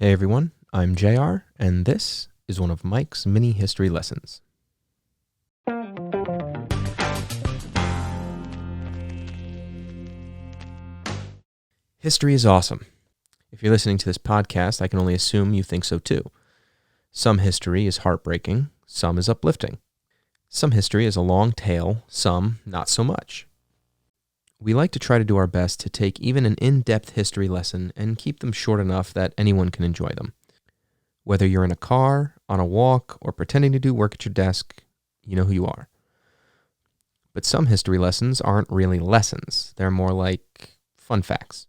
Hey everyone, I'm JR, and this is one of Mike's mini history lessons. History is awesome. If you're listening to this podcast, I can only assume you think so too. Some history is heartbreaking, some is uplifting. Some history is a long tale, some not so much. We like to try to do our best to take even an in-depth history lesson and keep them short enough that anyone can enjoy them. Whether you're in a car, on a walk, or pretending to do work at your desk, you know who you are. But some history lessons aren't really lessons. They're more like fun facts.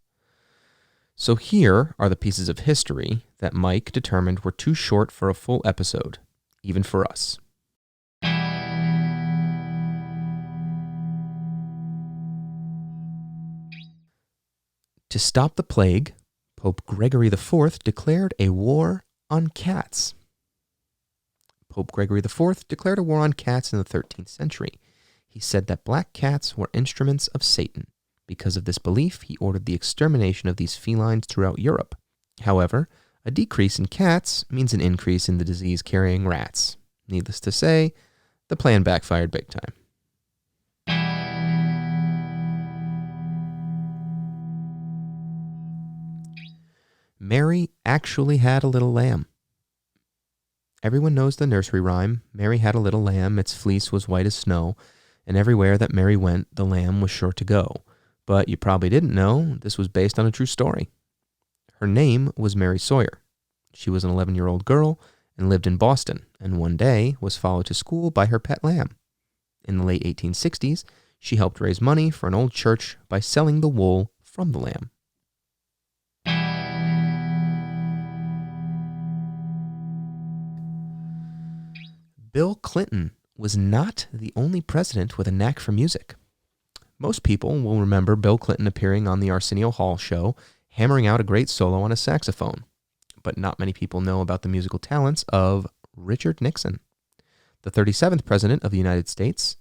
So here are the pieces of history that Mike determined were too short for a full episode, even for us. To stop the plague, Pope Gregory IV declared a war on cats. Pope Gregory IV declared a war on cats in the 13th century. He said that black cats were instruments of Satan. Because of this belief, he ordered the extermination of these felines throughout Europe. However, a decrease in cats means an increase in the disease-carrying rats. Needless to say, the plan backfired big time. Mary actually had a little lamb. Everyone knows the nursery rhyme, Mary had a little lamb, its fleece was white as snow, and everywhere that Mary went, the lamb was sure to go. But you probably didn't know this was based on a true story. Her name was Mary Sawyer. She was an 11-year-old girl and lived in Boston, and one day was followed to school by her pet lamb. In the late 1860s, she helped raise money for an old church by selling the wool from the lamb. Bill Clinton was not the only president with a knack for music. Most people will remember Bill Clinton appearing on the Arsenio Hall show, hammering out a great solo on a saxophone. But not many people know about the musical talents of Richard Nixon, the 37th president of the United States,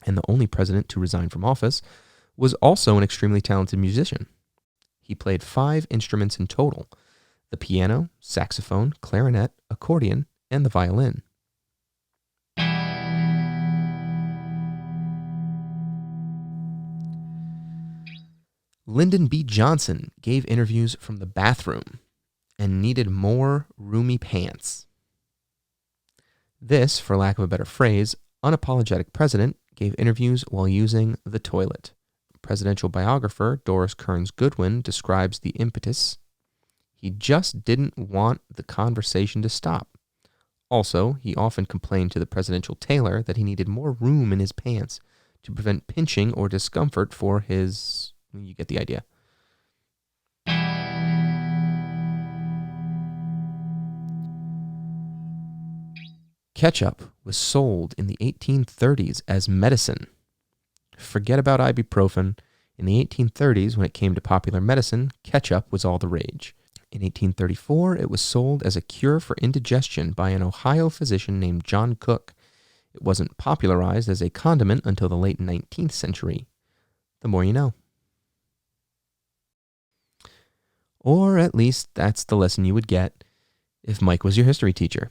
and the only president to resign from office, was also an extremely talented musician. He played 5 instruments in total: the piano, saxophone, clarinet, accordion, and the violin. Lyndon B Johnson gave interviews from the bathroom and needed more roomy pants. This, for lack of a better phrase, unapologetic president gave interviews while using the toilet. Presidential biographer Doris Kearns Goodwin describes the impetus. He just didn't want the conversation to stop. Also, he often complained to the presidential tailor that he needed more room in his pants to prevent pinching or discomfort for his... You get the idea. Ketchup was sold in the 1830s as medicine. Forget about ibuprofen. In the 1830s, when it came to popular medicine, ketchup was all the rage. In 1834, it was sold as a cure for indigestion by an Ohio physician named John Cook. It wasn't popularized as a condiment until the late 19th century. The more you know. Or at least that's the lesson you would get if Mike was your history teacher.